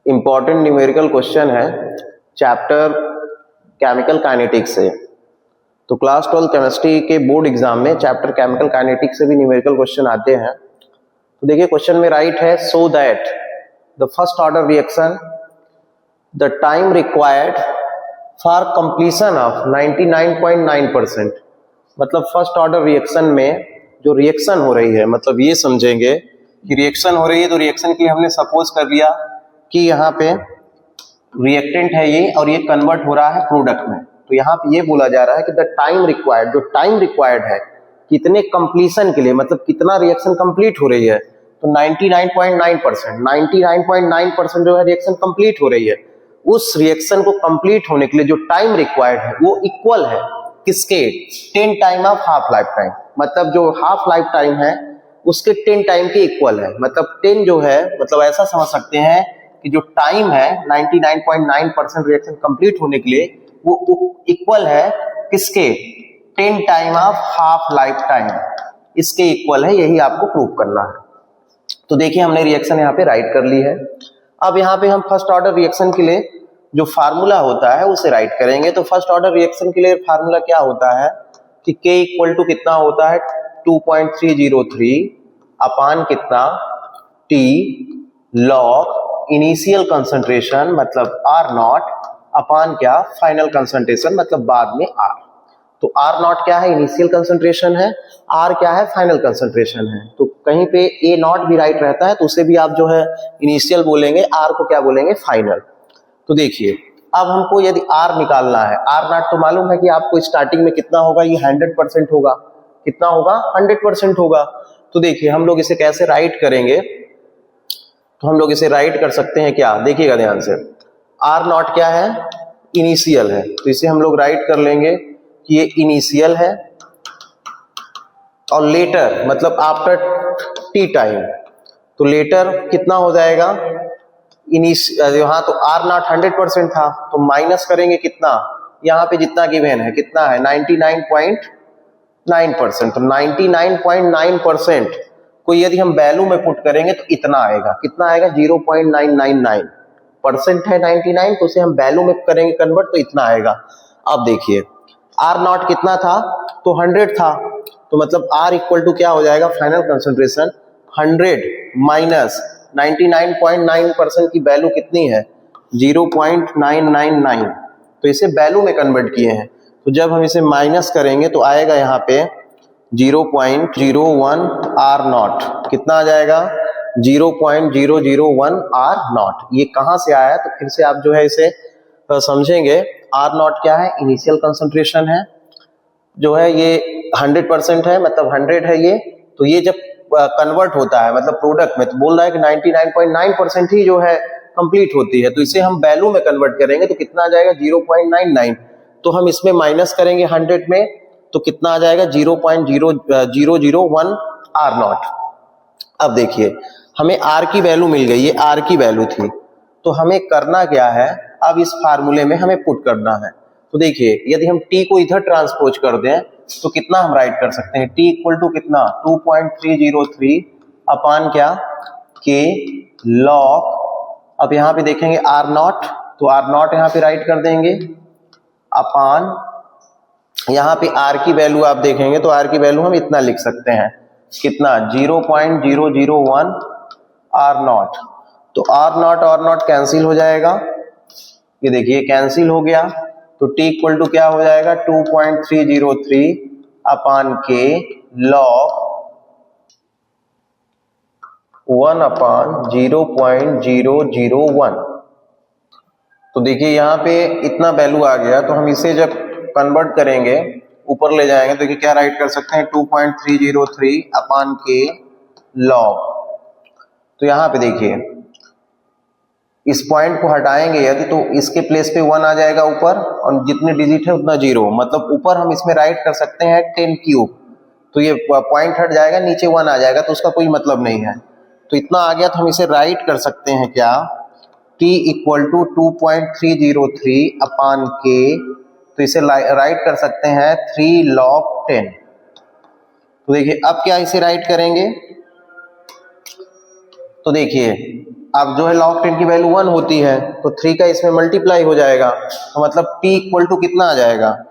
Important numerical question है chapter chemical kinetics से। तो क्लास 12 केमिस्ट्री के बोर्ड एग्जाम में चैप्टर केमिकल काइनेटिक्स से भी न्यूमेरिकल क्वेश्चन आते हैं। तो देखिए क्वेश्चन में राइट है, so that the first order reaction the time required for completion of 99.9%। मतलब फर्स्ट ऑर्डर रिएक्शन में जो रिएक्शन हो रही है, मतलब ये समझेंगे कि रिएक्शन हो रही है तो रिएक्शन के लिए हमने सपोज कर लिया कि यहाँ पे रिएक्टेंट है ये और ये कन्वर्ट हो रहा है प्रोडक्ट में। तो यहाँ पे ये बोला जा रहा है कि द टाइम रिक्वायर्ड, जो टाइम रिक्वायर्ड है कितने कंप्लीशन के लिए, मतलब कितना रिएक्शन कंप्लीट हो रही है, तो 99.9% जो है रिएक्शन कंप्लीट हो रही है। उस रिएक्शन को कंप्लीट होने के लिए जो टाइम रिक्वायर्ड है वो इक्वल है किसके, 10 time of half life time. मतलब जो हाफ लाइफ टाइम है उसके 10 टाइम के इक्वल है। मतलब 10 जो है, मतलब ऐसा समझ सकते हैं कि जो टाइम है 99.9% रिएक्शन कंप्लीट होने के लिए वो इक्वल है किसके, 10 time of half life time, इसके इक्वल है। यही आपको प्रूव करना है। तो देखिए हमने रिएक्शन यहाँ पे राइट कर ली है। अब यहाँ पे हम फर्स्ट ऑर्डर रिएक्शन के लिए जो फार्मूला होता है उसे राइट करेंगे। तो फर्स्ट ऑर्डर रिएक्शन के लिए फार्मूला क्या होता है कि K इक्वल टू कितना होता है 2.303 अपान कितना T लॉग इनिशियल कंसंट्रेशन मतलब R0 अपान क्या फाइनल कंसंट्रेशन मतलब बाद में R। तो R0 क्या है, इनिशियल कंसंट्रेशन है, R क्या है, फाइनल कंसंट्रेशन है। तो कहीं पे A0 भी राइट रहता है तो उसे भी आप जो है इनिशियल बोलेंगे, R को क्या बोलेंगे, फाइनल। तो देखिए अब हमको यदि R निकालना है, R0 तो मालूम है कि आपको स्टार्टिंग में कितना होगा, ये 100% होगा। कितना होगा, 100% होगा। तो देखिए हम लोग इसे कैसे राइट करेंगे, तो हम लोग इसे राइट कर सकते हैं क्या, देखिएगा ध्यान से। R0 क्या है, इनिशियल है, तो इसे हम लोग राइट कर लेंगे कि ये इनिशियल है और लेटर मतलब आफ्टर टी टाइम। तो लेटर कितना हो जाएगा, यहाँ तो R0 100% था तो माइनस करेंगे कितना, यहाँ पे जितना गिवन है कितना है 99.9%। तो 99.9% को यदि हम वैल्यू में पुट करेंगे तो इतना आएगा, कितना आएगा 0.999% है 99, तो उसे हम वैल्यू में करेंगे कन्वर्ट तो इतना आएगा। अब देखिए R0 कितना था, तो 100 था, तो मतलब R इक्वल टू क्या हो जाएगा, फाइनल कंसंट्रेशन 100 माइनस 99.9% की वैल्यू कितनी है 0.999, तो इसे वैल्यू में कन्वर्ट किए हैं। तो जब हम इसे माइनस करेंगे तो आएगा यहाँ पे 0.001 R0, कितना आ जाएगा 0.001 R0। ये कहाँ से आया, तो फिर से आप जो है इसे समझेंगे। R0 क्या है, इनिशियल कंसंट्रेशन है, जो है ये 100% है, मतलब 100 है ये। तो ये जब कन्वर्ट होता है मतलब प्रोडक्ट में, तो बोल रहा है कि 99.9% ही जो है कंप्लीट होती है। तो इसे हम वैल्यू में कन्वर्ट करेंगे तो कितना आ जाएगा 0.99। तो हम इसमें माइनस करेंगे 100 में तो कितना आ जाएगा 0.0001 R0। अब देखिए हमें R की वैल्यू मिल गई, ये R की वैल्यू थी। तो हमें करना क्या है, अब इस फार्मूले में हमें पुट करना है। तो देखिए यदि हम T को इधर ट्रांसपोज कर दें तो कितना हम राइट कर सकते हैं, T इक्वल टू कितना 2.303 अपान क्या K लॉग, अब यहाँ पे देखेंगे R0, तो R0 यहाँ पे राइट कर देंगे अपान यहाँ पे R की वैल्यू आप देखेंगे तो R की वैल्यू हम इतना लिख सकते हैं, कितना 0.001 R0। तो R0 कैंसिल हो जाएगा, ये देखिए कैंसिल हो गया। तो T इक्वल टू क्या हो जाएगा 2.303 अपान K लॉग 1 अपान 0.001। तो देखिए यहाँ पे इतना वैल्यू आ गया, तो हम इसे जब कन्वर्ट करेंगे ऊपर ले जाएंगे तो देखिए क्या राइट कर सकते हैं 2.303 अपान K लॉग। तो यहाँ पे देखिए इस पॉइंट को हटाएंगे यदि तो इसके प्लेस पे 1 आ जाएगा ऊपर और जितने डिजिट है उतना 0, मतलब ऊपर हम इसमें राइट कर सकते हैं 10 क्यूब। तो ये पॉइंट हट जाएगा, नीचे 1 आ जाएगा तो उसका कोई मतलब नहीं है। तो इतना आ गया तो हम इसे राइट कर सकते हैं क्या, T equal to 2.303 upon K, तो इसे राइट कर सकते हैं 3 log 10। तो देखिए अब क्या इसे राइट करेंगे, तो देखिए अब जो है log 10 की वैल्यू 1 होती है तो 3 का इसमें मल्टीप्लाई हो जाएगा, तो मतलब t इक्वल टू कितना आ जाएगा,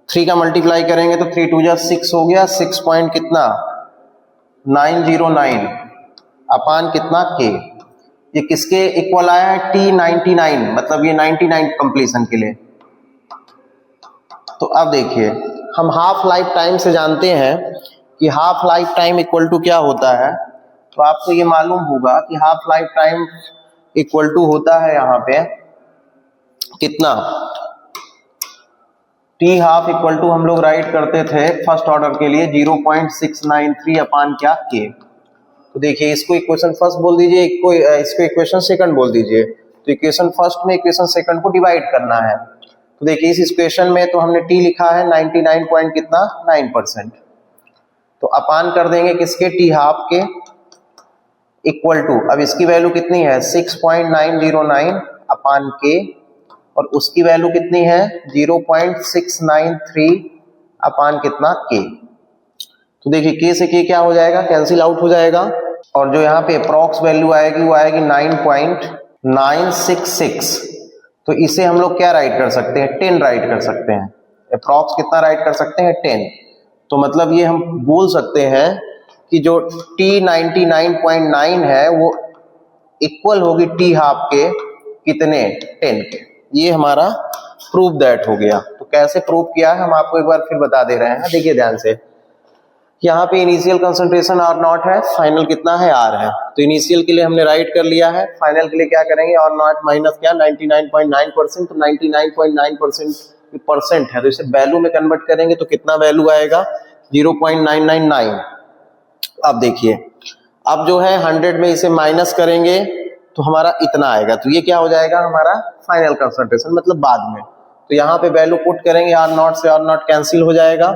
3 का मल्टीप्लाई करेंगे तो 3 2 जा 6 हो गया, 6 पॉइंट कितना 909 अपान कितना k। ये किसके इक्वल आया है, T99, मतलब ये 99 कंप्लीशन के लिए। तो अब देखिए हम हाफ लाइफ टाइम से जानते हैं कि half life time equal to क्या होता है, तो आपको ये मालूम होगा कि half life time equal to होता है यहाँ पे कितना, टी हाफ इक्वल टू हम लोग राइट करते थे फर्स्ट ऑर्डर के लिए 0.693 अपान क्या के। तो देखिए इसको इक्वेशन फर्स्ट बोल दीजिए, इसको इक्वेशन सेकंड बोल दीजिए। तो इक्वेशन फर्स्ट में इक्वेशन सेकंड को डिवाइड करना है। तो देखिए इस इक्वेशन में तो हमने टी लिखा है 99 पॉइंट कितना 9%, तो अपान कर देंगे किसके, टी हाफ के, इक्वल टू, अब इसकी वैल्यू कितनी है 6.909 अपान के, और उसकी वैल्यू कितनी है 0.693 अपान कितना के। तो देखिए के से के क्या हो जाएगा, कैंसिल आउट हो जाएगा, और जो यहाँ पे अप्रॉक्स वैल्यू आएगी वो आएगी 9.966। तो इसे हम लोग क्या राइट कर सकते हैं, 10 राइट कर सकते हैं। अप्रॉक्स कितना राइट कर सकते हैं, 10। तो मतलब ये हम बोल सकते हैं कि जो T99.9 है वो इक्वल होगी टी हाफ के कितने, 10 के। ये हमारा प्रूफ दैट हो गया। तो कैसे प्रूफ किया है हम आपको एक बार फिर बता दे रहे हैं। देखिए ध्यान से, यहाँ पे इनिशियल कंसंट्रेशन R नॉट है, फाइनल कितना है R है। तो इनिशियल के लिए हमने राइट कर लिया है, फाइनल के लिए क्या करेंगे, R नॉट माइनस क्या 99.9%, तो 99.9% परसेंट है तो इसे वैल्यू में कन्वर्ट करेंगे तो कितना वैल्यू आएगा 0.999। अब देखिए अब जो है 100 में इसे माइनस करेंगे तो हमारा इतना आएगा, तो ये क्या हो जाएगा हमारा फाइनल कंसंट्रेशन, मतलब बाद में। तो यहाँ पे वैल्यू पुट करेंगे, R नॉट से R नॉट कैंसिल हो जाएगा,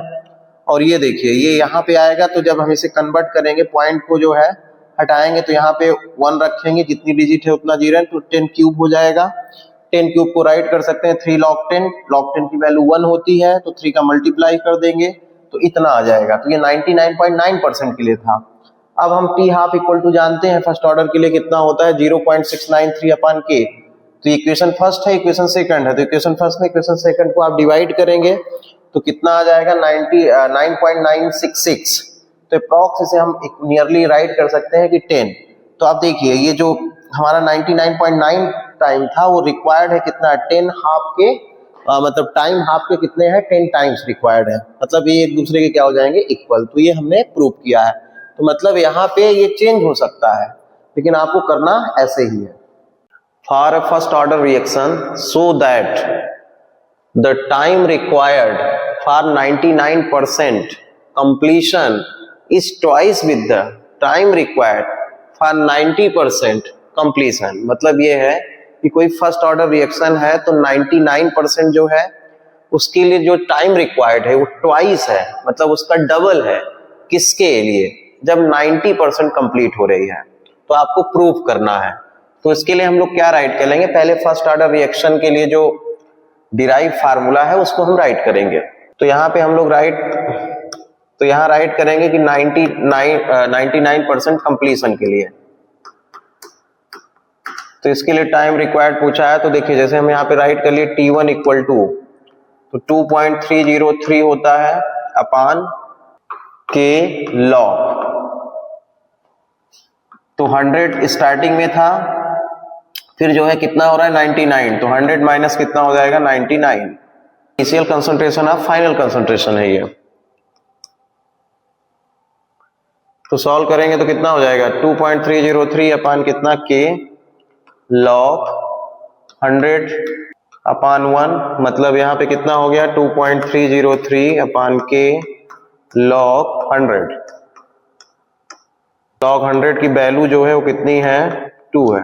और ये देखिए ये यहाँ पे आएगा। तो जब हम इसे कन्वर्ट करेंगे पॉइंट को जो है हटाएंगे तो यहाँ पे 1 रखेंगे, जितनी डिजिट है उतना 0, तो 10 क्यूब हो जाएगा। 10 क्यूब को राइट कर सकते हैं 3 log 10, log 10 की वैल्यू 1 होती है तो 3 का मल्टीप्लाई कर देंगे तो इतना आ जाएगा। तो ये 99.9% के लिए था। अब हम टी हाफ इक्वल टू जानते हैं फर्स्ट ऑर्डर के लिए कितना होता है 0.693 अपान के। तो इक्वेशन फर्स्ट है, इक्वेशन सेकंड है, तो इक्वेशन फर्स्ट में इक्वेशन सेकंड को आप डिवाइड करेंगे तो कितना आ जाएगा 9.966। तो अप्रॉक्स इसे हम नियरली राइट कर सकते हैं कि 10। तो आप देखिए ये जो हमारा 99.9 टाइम था वो रिक्वायर्ड है कितना, 10 हाफ के मतलब टाइम हाफ के कितने हैं 10 टाइम्स रिक्वायर्ड है, मतलब ये एक दूसरे के क्या हो जाएंगे इक्वल। तो ये हमने प्रूव किया है। तो मतलब यहाँ पे ये चेंज हो सकता है लेकिन आपको करना ऐसे ही है। For a first order reaction so that the time required for 99% completion is twice with the time required for 90% completion। मतलब ये है कि कोई फर्स्ट ऑर्डर रिएक्शन है तो 99% जो है उसके लिए जो टाइम रिक्वायर्ड है वो ट्वाइस है, मतलब उसका डबल है। किसके लिए, जब 90% कंप्लीट हो रही है। तो आपको प्रूफ करना है। तो इसके लिए हम लोग क्या राइट करेंगे, पहले फर्स्ट ऑर्डर रिएक्शन के लिए जो डिराइव फार्मूला है उसको हम राइट करेंगे। तो यहाँ पे हम लोग राइट करेंगे कि 99% कंप्लीशन के लिए। तो इसके लिए टाइम रिक्वायर्ड पूछा है, तो देखिए जैसे हम यहाँ पे राइट कर लिए T1 इक्वल टू तो 2.303 होता है अपान के लॉग। तो 100 स्टार्टिंग में था, फिर जो है कितना हो रहा है 99, तो 100 माइनस कितना हो जाएगा 99। Initial concentration of final concentration है ये। तो सॉल्व करेंगे तो कितना हो जाएगा 2.303 अपान कितना के लॉग 100 अपान 1, मतलब यहाँ पे कितना हो गया 2.303 अपान के लॉग 100। लॉग 100 की वैल्यू जो है वो कितनी है 2 है,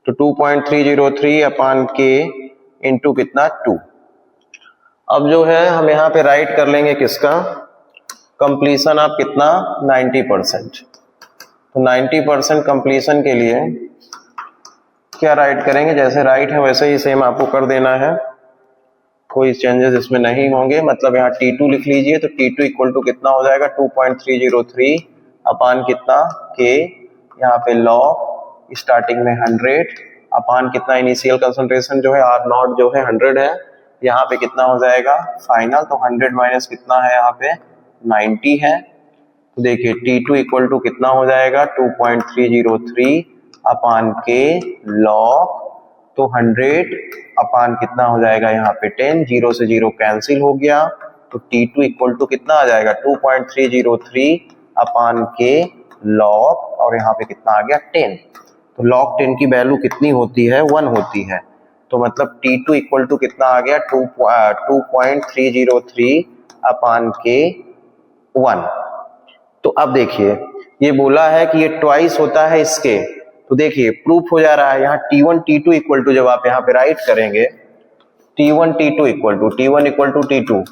तो 2.303 अपान के इंटू कितना 2। अब जो है हम यहाँ पे राइट कर लेंगे किसका, कंप्लीशन आप कितना 90%। तो 90% कंप्लीशन के लिए क्या राइट करेंगे, जैसे राइट है वैसे ही सेम आपको कर देना है, कोई चेंजेस इसमें नहीं होंगे। मतलब यहाँ T2 लिख लीजिए, तो T2 इक्वल टू कितना हो जाएगा 2.303 अपान कितना के, यहाँ पे लॉग स्टार्टिंग में 100 अपान कितना इनिशियल कंसंट्रेशन जो है R नॉट जो है 100 है, यहाँ पे कितना हो जाएगा फाइनल, तो 100 माइनस कितना है यहाँ पे 90 है। तो देखिए T2 इक्वल टू कितना हो जाएगा 2.303 अपान के लॉग, तो 100 अपान कितना हो जाएगा यहाँ पे 10, 0 से 0 कैंसिल हो गया, तो T2 इक्वल टू कितना आ जाएगा 2.303 अपान के लॉग, और यहाँ पे कितना आ गया 10, तो लॉग 10 की वैल्यू कितनी होती है 1 होती है, तो मतलब T2 इक्वल टू कितना आ गया 2.303 अपान के 1। तो अब देखिए ये बोला है कि ये ट्वाइस होता है इसके, तो देखिए प्रूफ हो जा रहा है यहाँ T1 T2 इक्वल टू, जब आप यहाँ पे राइट करेंगे T1 T2 equal to T2,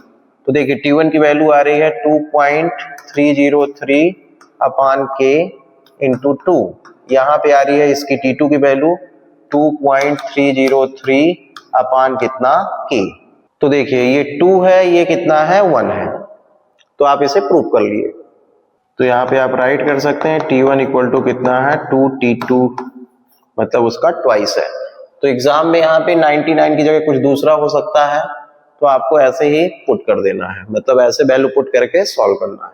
तो देखिए T1 की वैल्यू आ रही है 2.303 अपान के इंटू 2, यहाँ पे आ रही है इसकी T2 की वैल्यू 2.303 अपान कितना के, तो देखिए ये 2 है, ये कितना है 1 है, तो आप इसे प्रूव कर लिए। तो यहाँ पे आप राइट कर सकते हैं T1 इक्वल टू कितना है 2T2, मतलब उसका ट्वाइस है। तो एग्जाम में यहाँ पे 99 की जगह कुछ दूसरा हो सकता है, तो आपको ऐसे ही पुट कर देना है, मतलब ऐसे वैल्यू पुट करके सॉल्व करना है।